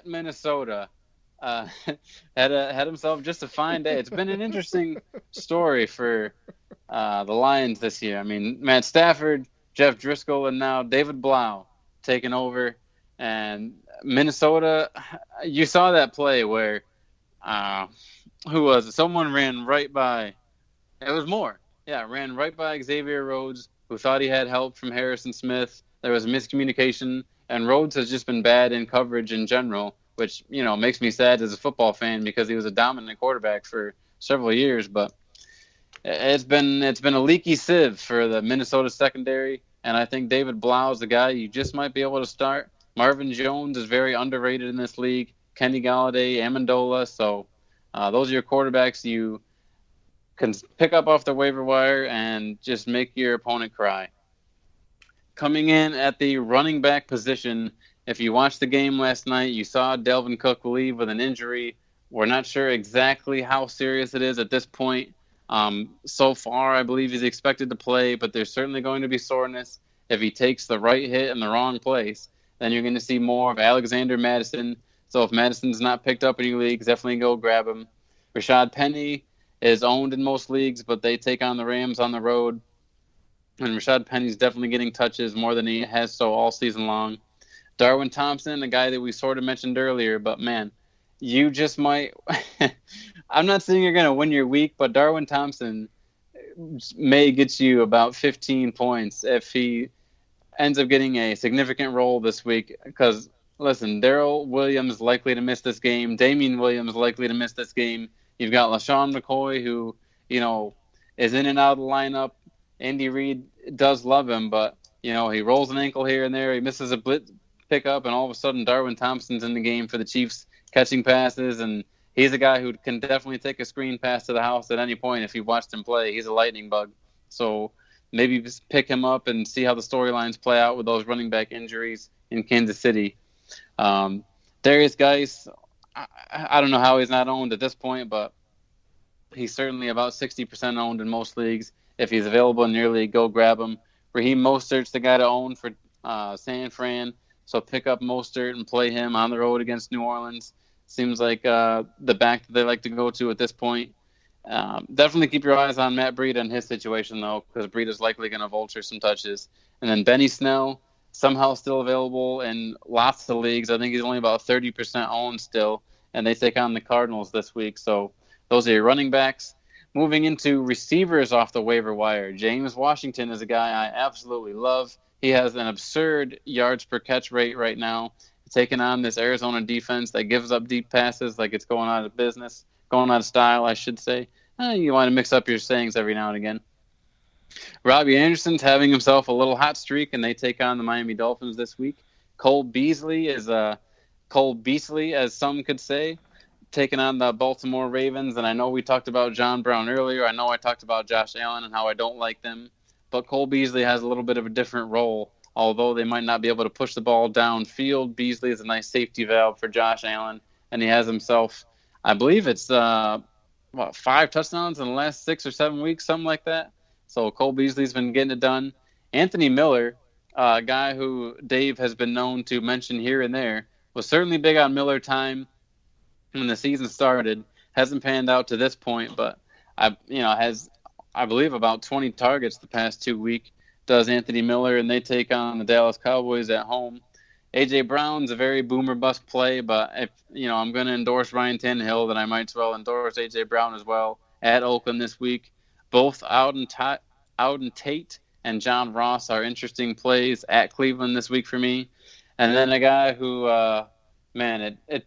at Minnesota. Uh, had himself just a fine day. It's been an interesting story for the Lions this year. I mean, Matt Stafford, Jeff Driscoll, and now David Blau taking over. And Minnesota, you saw that play where who was it? Someone ran right by. It was Moore. Yeah, ran right by Xavier Rhodes, who thought he had help from Harrison Smith. There was miscommunication, and Rhodes has just been bad in coverage in general, which makes me sad as a football fan because he was a dominant quarterback for several years. But it's been a leaky sieve for the Minnesota secondary, and I think David Blau is the guy you just might be able to start. Marvin Jones is very underrated in this league. Kenny Galladay, Amendola. So those are your quarterbacks you can pick up off the waiver wire and just make your opponent cry. Coming in at the running back position, if you watched the game last night, you saw Dalvin Cook leave with an injury. We're not sure exactly how serious it is at this point. So far, I believe he's expected to play, but there's certainly going to be soreness. If he takes the right hit in the wrong place, then you're going to see more of Alexander Madison. So if Madison's not picked up in your leagues, definitely go grab him. Rashad Penny is owned in most leagues, but they take on the Rams on the road. And Rashad Penny's definitely getting touches more than he has so all season long. Darwin Thompson, the guy that we sort of mentioned earlier, but man, you just might – I'm not saying you're going to win your week, but Darwin Thompson may get you about 15 points if he ends up getting a significant role this week because – listen, Darrell Williams likely to miss this game. Damian Williams likely to miss this game. You've got LaShawn McCoy, who, is in and out of the lineup. Andy Reid does love him, but, he rolls an ankle here and there. He misses a blitz pickup, and all of a sudden Darwin Thompson's in the game for the Chiefs catching passes, and he's a guy who can definitely take a screen pass to the house at any point if you watched him play. He's a lightning bug. So maybe just pick him up and see how the storylines play out with those running back injuries in Kansas City. Darius Geis, I don't know how he's not owned at this point, but he's certainly about 60% owned in most leagues. If he's available in your league, go grab him. Raheem Mostert's the guy to own for San Fran, so pick up Mostert and play him on the road against New Orleans. Seems like the back that they like to go to at this point. Definitely keep your eyes on Matt Breida and his situation, though, because Breida's likely going to vulture some touches. And then Benny Snell, somehow still available in lots of leagues. I think he's only about 30% owned still, and they take on the Cardinals this week. So those are your running backs. Moving into receivers off the waiver wire, James Washington is a guy I absolutely love. He has an absurd yards per catch rate right now, taking on this Arizona defense that gives up deep passes like it's going out of style, I should say. You want to mix up your sayings every now and again. Robbie Anderson's having himself a little hot streak, and they take on the Miami Dolphins this week. Cole Beasley, as some could say, taking on the Baltimore Ravens. And I know we talked about John Brown earlier. I know I talked about Josh Allen and how I don't like them. But Cole Beasley has a little bit of a different role. Although they might not be able to push the ball downfield, Beasley is a nice safety valve for Josh Allen. And he has himself, I believe it's 5 touchdowns in the last 6 or 7 weeks, something like that. So Cole Beasley's been getting it done. Anthony Miller, a guy who Dave has been known to mention here and there, was certainly big on Miller time when the season started. Hasn't panned out to this point, but has, I believe, about 20 targets the past 2 weeks. Does Anthony Miller, and they take on the Dallas Cowboys at home. A.J. Brown's a very boomer bust play, but if I'm going to endorse Ryan Tannehill, then I might as well endorse A.J. Brown as well at Oakland this week. Both Auden Tate and John Ross are interesting plays at Cleveland this week for me. And then a guy who, it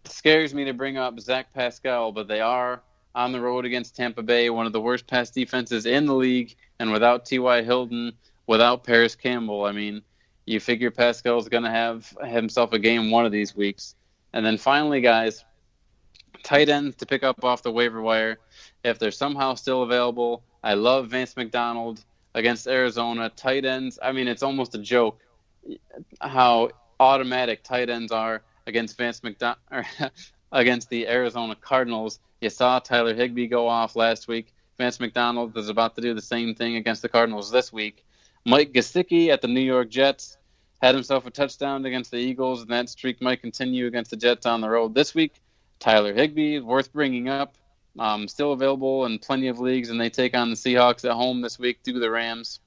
scares me to bring up Zach Pascal, but they are on the road against Tampa Bay, one of the worst pass defenses in the league, and without T.Y. Hilton, without Paris Campbell. I mean, you figure Pascal's going to have himself a game one of these weeks. And then finally, guys, tight ends to pick up off the waiver wire. If they're somehow still available, I love Vance McDonald against Arizona. Tight ends, I mean, it's almost a joke how automatic tight ends are against against the Arizona Cardinals. You saw Tyler Higbee go off last week. Vance McDonald is about to do the same thing against the Cardinals this week. Mike Gesicki at the New York Jets. had himself a touchdown against the Eagles, and that streak might continue against the Jets on the road this week. Tyler Higbee, worth bringing up, still available in plenty of leagues, and they take on the Seahawks at home this week through the Rams.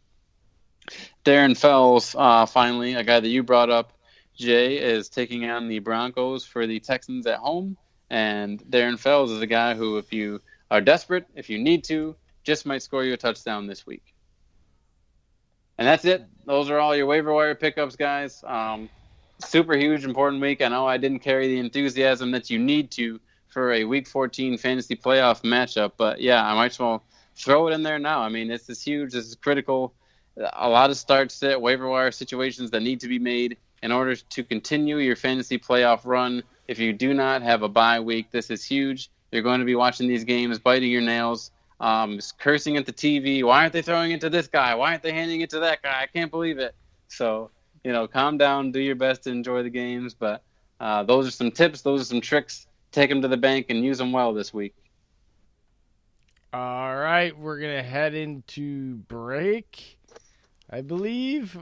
Darren Fells, finally, a guy that you brought up, Jay, is taking on the Broncos for the Texans at home. And Darren Fells is a guy who, if you are desperate, if you need to, just might score you a touchdown this week. And that's it. Those are all your waiver wire pickups, guys. Super huge, important week. I know I didn't carry the enthusiasm that you need to for a Week 14 fantasy playoff matchup. But, yeah, I might as well throw it in there now. I mean, this is huge. This is critical. A lot of start-sit waiver wire situations that need to be made in order to continue your fantasy playoff run. If you do not have a bye week, this is huge. You're going to be watching these games, biting your nails, cursing at the TV. Why aren't they throwing it to this guy? Why aren't they handing it to that guy? I can't believe it. So, calm down, do your best to enjoy the games. But those are some tips. Those are some tricks. Take them to the bank and use them well this week. All right, we're going to head into break, I believe.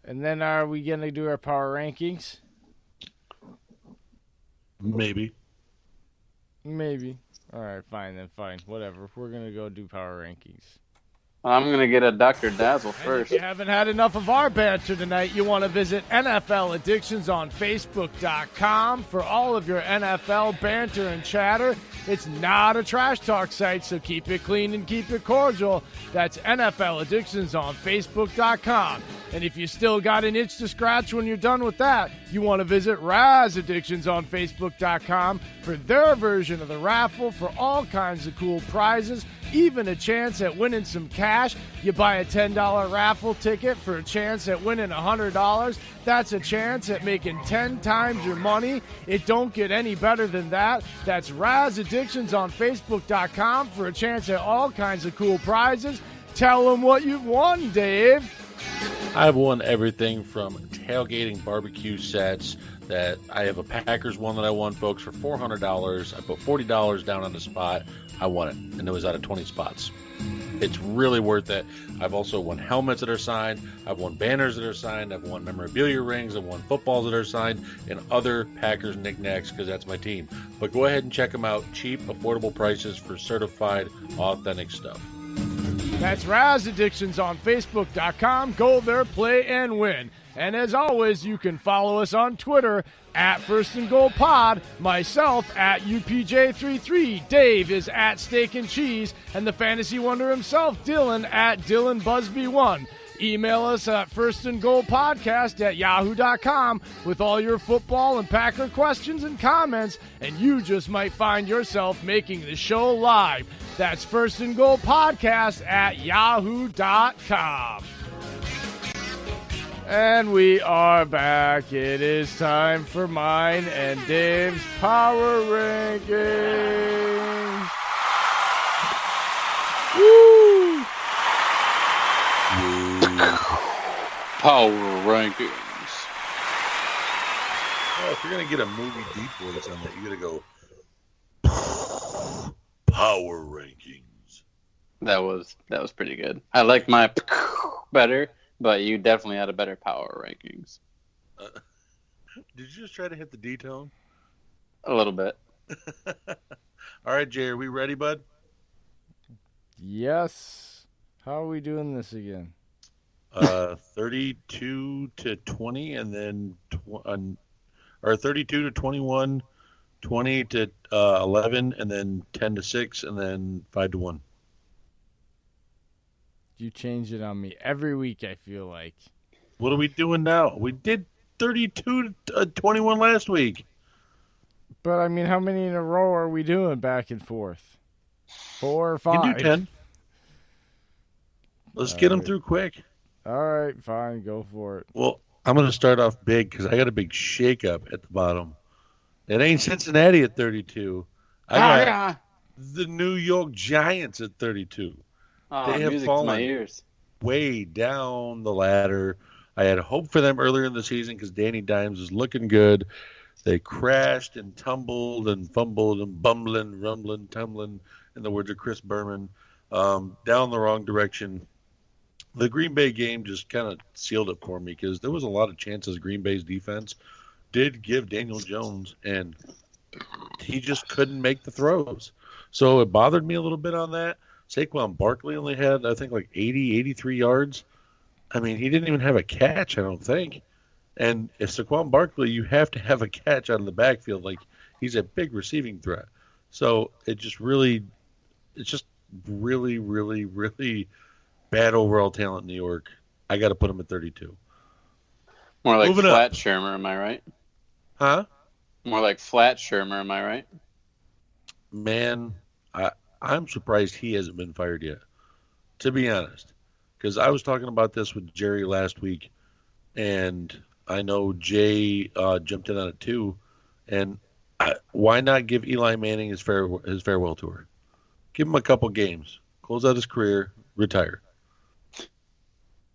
And then are we going to do our power rankings? Maybe. All right, fine. Whatever. We're going to go do power rankings. I'm going to get a Dr. Dazzle first. If you haven't had enough of our banter tonight, you want to visit NFL Addictions on Facebook.com for all of your NFL banter and chatter. It's not a trash talk site, so keep it clean and keep it cordial. That's NFL Addictions on Facebook.com. And if you still got an itch to scratch when you're done with that, you want to visit Raz Addictions on Facebook.com for their version of the raffle for all kinds of cool prizes, even a chance at winning some cash. You buy a $10 raffle ticket for a chance at winning $100. That's a chance at making 10 times your money. It don't get any better than that. That's Raz Addictions on Facebook.com for a chance at all kinds of cool prizes. Tell them what you've won, Dave. I've won everything from tailgating barbecue sets. That I have a Packers one that I won, folks, for $400. I put $40 down on the spot. I won it, and it was out of 20 spots. It's really worth it. I've also won helmets that are signed. I've won banners that are signed. I've won memorabilia rings. I've won footballs that are signed and other Packers knickknacks because that's my team. But go ahead and check them out. Cheap, affordable prices for certified, authentic stuff. That's Raz Addictions on Facebook.com. Go there, play, and win. And as always, you can follow us on Twitter at First and Goal Pod, myself at UPJ33, Dave is at Steak and Cheese, and the fantasy wonder himself, Dillon, at Dillon Busby1. Email us at firstandgoalpodcast@yahoo.com with all your football and Packer questions and comments, and you just might find yourself making the show live. That's firstandgoalpodcast@yahoo.com. And we are back. It is time for mine and Dave's Power Rankings. Woo! Power Rankings. Well, if you're going to get a movie deep voice on that, you got to go Power Rankings. That was pretty good. I like my better. But you definitely had a better power rankings. Did you just try to hit the D tone? A little bit. All right, Jay, are we ready, bud? Yes. How are we doing this again? 32 to 20, and then or 32 to 21, 20 to 11, and then 10 to 6, and then 5 to 1. You change it on me every week, I feel like. What are we doing now? We did 32 to 21 last week. But, I mean, how many in a row are we doing back and forth? 4 or 5? You do 10. Let's get them through quick. All right, fine. Go for it. Well, I'm going to start off big because I got a big shakeup at the bottom. It ain't Cincinnati at 32. I got the New York Giants at 32. Oh, they have music fallen to my ears. way down the ladder. I had hope for them earlier in the season because Danny Dimes was looking good. They crashed and tumbled and fumbled and bumbling, rumbling, tumbling, in the words of Chris Berman, down the wrong direction. The Green Bay game just kind of sealed it for me because there was a lot of chances Green Bay's defense did give Daniel Jones, and he just couldn't make the throws. So it bothered me a little bit on that. Saquon Barkley only had, I think, like 80, 83 yards. I mean, he didn't even have a catch, I don't think. And if Saquon Barkley, you have to have a catch out of the backfield. Like, he's a big receiving threat. So it's just really, really bad overall talent in New York. I got to put him at 32. More like Moving flat up. Shermer, am I right? Huh? More like flat Shermer, am I right? Man, I'm surprised he hasn't been fired yet, to be honest. Because I was talking about this with Jerry last week, and I know Jay jumped in on it too. And why not give Eli Manning his farewell tour? Give him a couple games, close out his career, retire.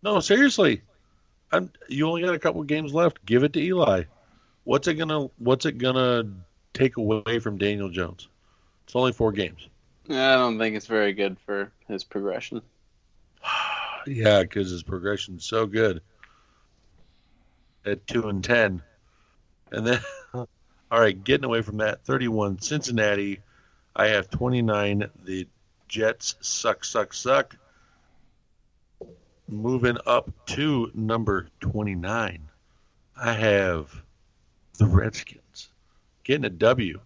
No, seriously, you only got a couple games left. Give it to Eli. What's it gonna take away from Daniel Jones? It's only 4 games. I don't think it's very good for his progression. Yeah, because his progression's so good at 2-10, and then all right, getting away from that, 31 Cincinnati. I have 29. The Jets suck. Moving up to number 29, I have the Redskins getting a W.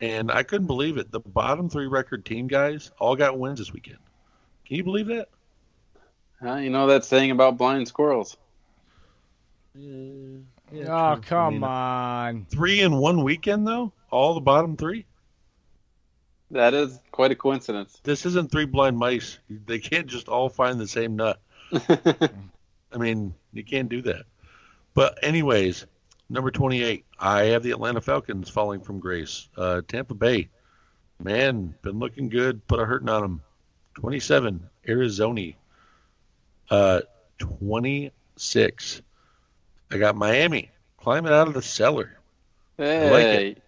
And I couldn't believe it. The bottom 3 record team guys all got wins this weekend. Can you believe that? You know that saying about blind squirrels. Oh, come on. 3 in one weekend, though? All the bottom 3? That is quite a coincidence. This isn't 3 blind mice. They can't just all find the same nut. I mean, you can't do that. But anyways, number 28, I have the Atlanta Falcons falling from grace. Tampa Bay, man, been looking good. Put a hurting on them. 27, Arizona. 26, I got Miami climbing out of the cellar. Hey, I like it.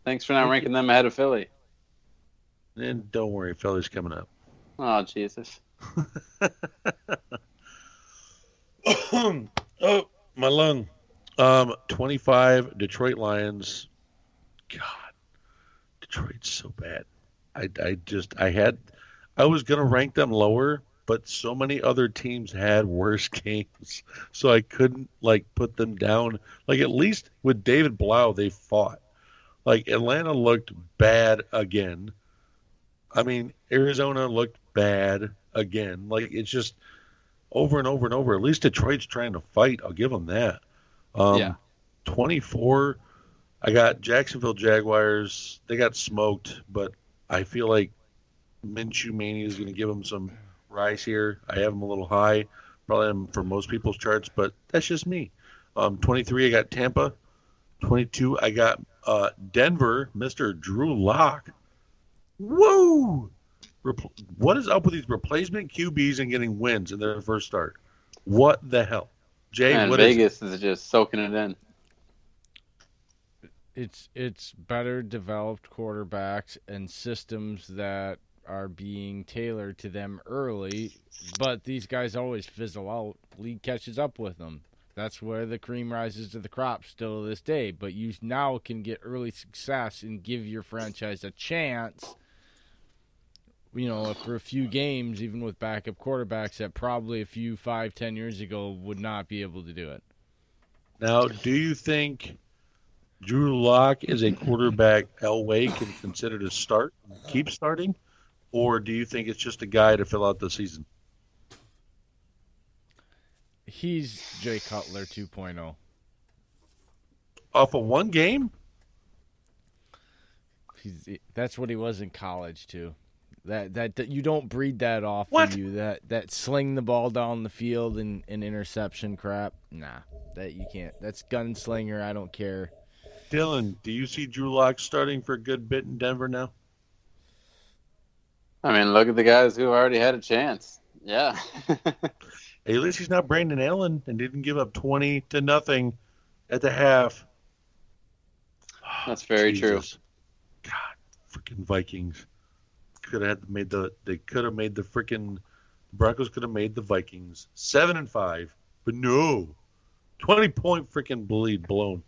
Thanks for not ranking them ahead of Philly. And don't worry, Philly's coming up. Oh, Jesus. Oh, my lung. 25, Detroit Lions. God, Detroit's so bad. I was going to rank them lower, but so many other teams had worse games, so I couldn't, put them down. At least with David Blau, they fought. Atlanta looked bad again. I mean, Arizona looked bad again. It's just over and over and over. At least Detroit's trying to fight. I'll give them that. Yeah. 24, I got Jacksonville Jaguars. They got smoked, but I feel like Minshew Mania is going to give them some rise here. I have them a little high. Probably am for most people's charts, but that's just me. 23, I got Tampa. 22, I got Denver, Mr. Drew Lock. Woo! What is up with these replacement QBs and getting wins in their first start? What the hell? Jay, Man, what Vegas is just soaking it in. It's better developed quarterbacks and systems that are being tailored to them early, but these guys always fizzle out. League catches up with them. That's where the cream rises to the crop still to this day. But you now can get early success and give your franchise a chance, for a few games, even with backup quarterbacks that probably 5-10 years ago would not be able to do it. Now, do you think Drew Lock is a quarterback Elway can consider to keep starting? Or do you think it's just a guy to fill out the season? He's Jay Cutler 2.0. Off of one game? That's what he was in college too. That you don't breed that off What? of you. That sling the ball down the field and interception crap. Nah, that you can't. That's gunslinger. I don't care. Dillon, do you see Drew Lock starting for a good bit in Denver now? I mean, look at the guys who already had a chance. Yeah. Hey, at least he's not Brandon Allen and didn't give up 20-0 at the half. That's very true. God, freaking Vikings. They could have made the freaking The Broncos could have made the Vikings 7-5, but no, 20-point freaking bleed blown.